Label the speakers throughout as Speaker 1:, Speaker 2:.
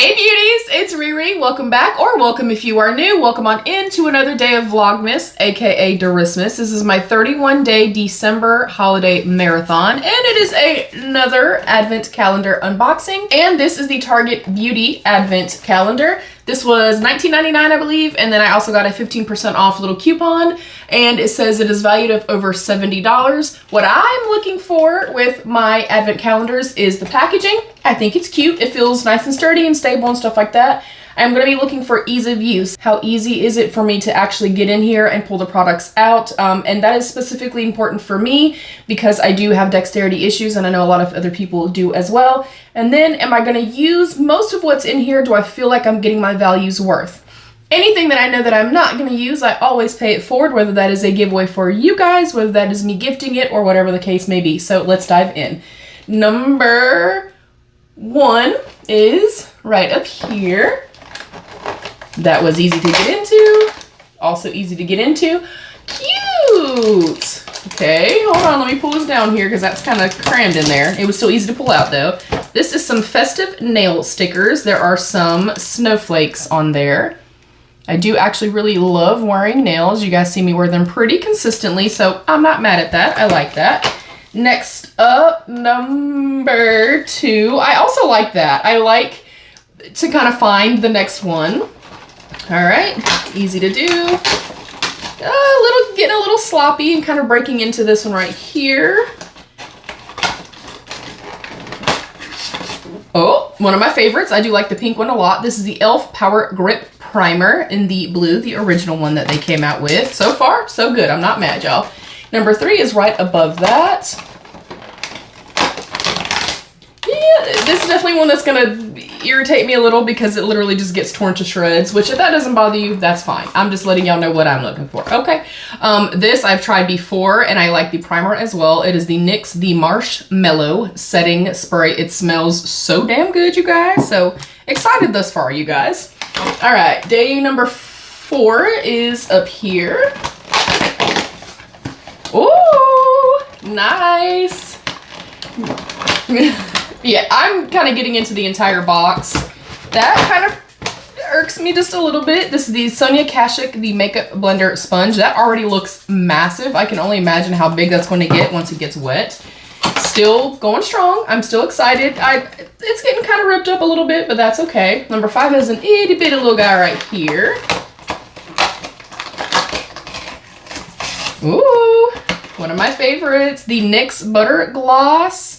Speaker 1: Hey beauties, it's Riri. Welcome back, or welcome if you are new. Welcome on into another day of Vlogmas, aka Derismas. This is my 31-day December holiday marathon, and it is another advent calendar unboxing. And this is the Target Beauty advent calendar. This was $19.99, I believe, and then I also got a 15% off little coupon, and it says it is valued of over $70. What I'm looking for with my advent calendars is the packaging. I think it's cute. It feels nice and sturdy and stable and stuff like that. I'm going to be looking for ease of use. How easy is it for me to actually get in here and pull the products out? And that is specifically important for me because I do have dexterity issues, and I know a lot of other people do as well. And then, am I going to use most of what's in here? Do I feel like I'm getting my value's worth? Anything that I know that I'm not going to use, I always pay it forward, whether that is a giveaway for you guys, whether that is me gifting it, or whatever the case may be. So let's dive in. Number one is right up here. That was easy to get into. Also easy to get into. Cute! Okay, hold on, let me pull this down here because that's kind of crammed in there. It was still easy to pull out though. This is some festive nail stickers. There are some snowflakes on there. I do actually really love wearing nails. You guys see me wear them pretty consistently, so I'm not mad at that. I like that. Next up, number two. I also like that. I like to kind of find the next one. All right, easy to do. Getting a little sloppy and kind of breaking into this one right here. Oh, one of my favorites. I do like the pink one a lot. This is the e.l.f. Power Grip Primer in the blue, the original one that they came out with. So far, so good. I'm not mad, y'all. Number three is right above that. Yeah, this is definitely one that's gonna irritate me a little because it literally just gets torn to shreds, which if that doesn't bother you, that's fine. I'm just letting y'all know what I'm looking for. Okay, this I've tried before and I like the primer as well. It is the NYX The Marshmallow Setting Spray. It smells so damn good, you guys. So excited thus far, you guys. All right, day number 4 is up here. Oh, nice. Yeah, I'm kind of getting into the entire box. That kind of irks me just a little bit. This is the Sonia Kashuk, the Makeup Blender Sponge. That already looks massive. I can only imagine how big that's going to get once it gets wet. Still going strong. I'm still excited. It's getting kind of ripped up a little bit, but that's okay. Number 5 is an itty bitty little guy right here. Ooh, one of my favorites. The NYX Butter Gloss.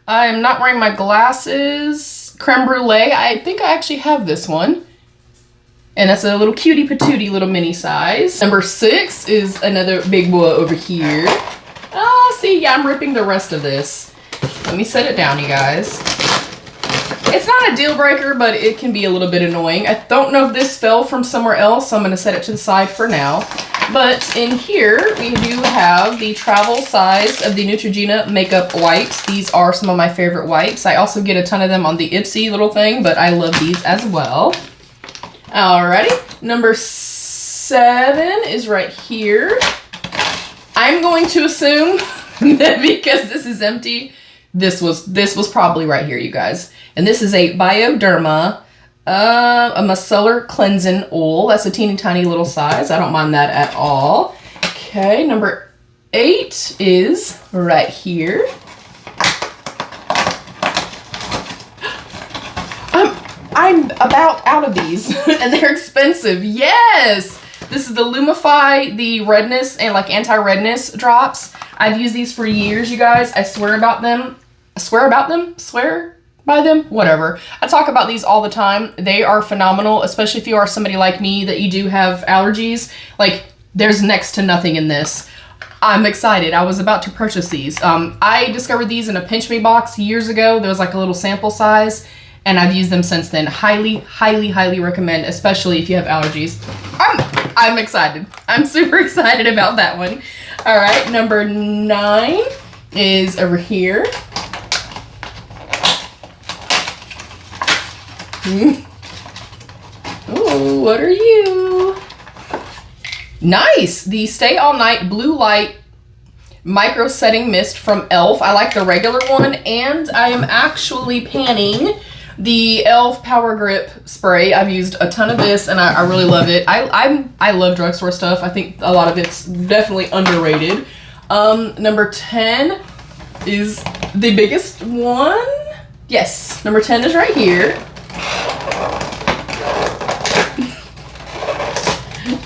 Speaker 1: I'm not wearing my glasses. Creme Brulee. I think I actually have this one. And that's a little cutie patootie little mini size. Number 6 is another big boy over here. Oh, see, yeah, I'm ripping the rest of this. Let me set it down, you guys. It's not a deal breaker, but it can be a little bit annoying. I don't know if this fell from somewhere else, so I'm gonna set it to the side for now. But in here, we do have the travel size of the Neutrogena makeup wipes. These are some of my favorite wipes. I also get a ton of them on the IPSY little thing, but I love these as well. Alrighty, number 7 is right here. I'm going to assume that because this is empty, this was probably right here, you guys. And this is a Bioderma a micellar cleansing oil. That's a teeny tiny little size. I don't mind that at all. Okay, number 8 is right here. I'm about out of these and they're expensive. Yes, this is the Lumify, the redness and like anti-redness drops. I've used these for years, you guys. I swear about them. Swear by them, whatever. I talk about these all the time. They are phenomenal, especially if you are somebody like me that you do have allergies. Like, there's next to nothing in this. I'm excited. I was about to purchase these. I discovered these in a Pinch Me box years ago. There was like a little sample size, and I've used them since then. Highly, highly, highly recommend, especially if you have allergies. I'm excited. I'm super excited about that one. All right, number 9 is over here. Oh, what are you? Nice! The Stay All Night Blue Light Micro Setting Mist from e.l.f. I like the regular one, and I am actually panning The e.l.f. Power Grip Spray. I've used a ton of this and I really love it. I love drugstore stuff. I think a lot of it's definitely underrated. Number 10 is the biggest one. Yes, number 10 is right here.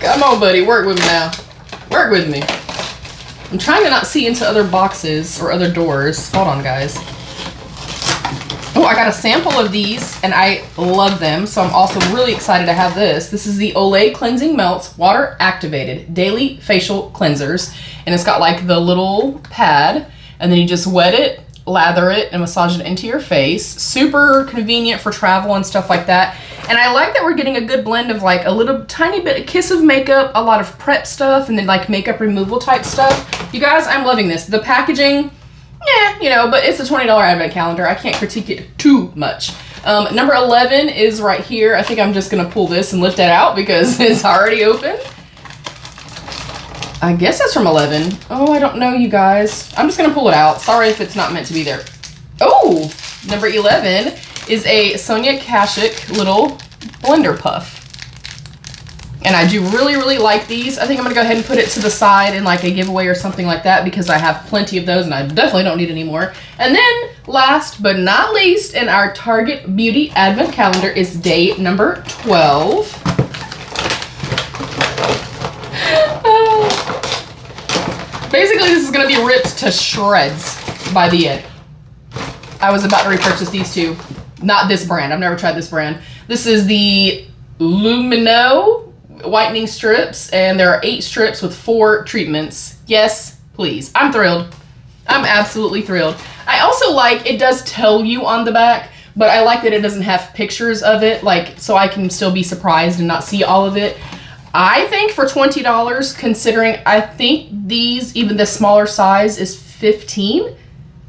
Speaker 1: Come on, buddy, work with me now. Work with me. I'm trying to not see into other boxes or other doors. Hold on, guys. Oh, I got a sample of these and I love them. So I'm also really excited to have this. This is the Olay Cleansing Melts Water Activated Daily Facial Cleansers. And it's got like the little pad and then you just wet it, lather it, and massage it into your face. Super convenient for travel and stuff like that. And I like that we're getting a good blend of like a little tiny bit, a kiss of makeup, a lot of prep stuff, and then like makeup removal type stuff. You guys, I'm loving this. The packaging, yeah, you know, but it's a $20 advent calendar. I can't critique it too much. Number 11 is right here. I think I'm just gonna pull this and lift it out because it's already open. I guess that's from 11. Oh, I don't know, you guys. I'm just gonna pull it out. Sorry if it's not meant to be there. Oh, number 11 is a Sonia Kashuk little blender puff. And I do really like these. I think I'm gonna go ahead and put it to the side in like a giveaway or something like that because I have plenty of those and I definitely don't need any more. And then last but not least in our Target Beauty Advent Calendar is day number 12. Basically, this is going to be ripped to shreds by the end. I was about to repurchase these two. Not this brand. I've never tried this brand. This is the Lumino whitening strips, and there are 8 strips with 4 treatments. Yes, please. I'm thrilled. I'm absolutely thrilled. I also like, it does tell you on the back, but I like that it doesn't have pictures of it, like, so I can still be surprised and not see all of it. I think for $20, considering I think these, even the smaller size is 15,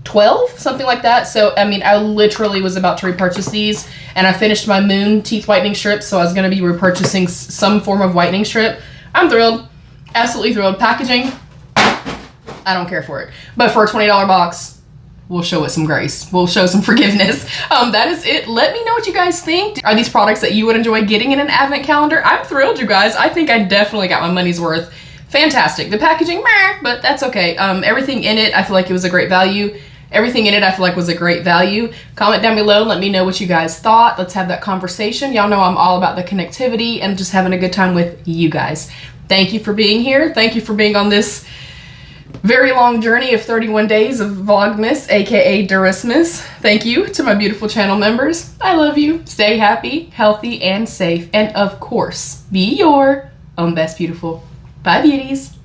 Speaker 1: 12, something like that. So, I mean, I literally was about to repurchase these and I finished my Moon teeth whitening strips. So I was going to be repurchasing some form of whitening strip. I'm thrilled. Absolutely thrilled. Packaging, I don't care for it. But for a $20 box, we'll show it some grace. We'll show some forgiveness. That is it. Let me know what you guys think. Are these products that you would enjoy getting in an advent calendar? I'm thrilled, you guys. I think I definitely got my money's worth. Fantastic. The packaging, meh, but that's okay. Everything in it, I feel like it was a great value. Everything in it, I feel like was a great value. Comment down below and let me know what you guys thought. Let's have that conversation. Y'all know I'm all about the connectivity and just having a good time with you guys. Thank you for being here. Thank you for being on this very long journey of 31 days of Vlogmas, aka Durismas. Thank you to my beautiful channel members. I love you. Stay happy, healthy, and safe. And of course, be your own best beautiful. Bye, beauties.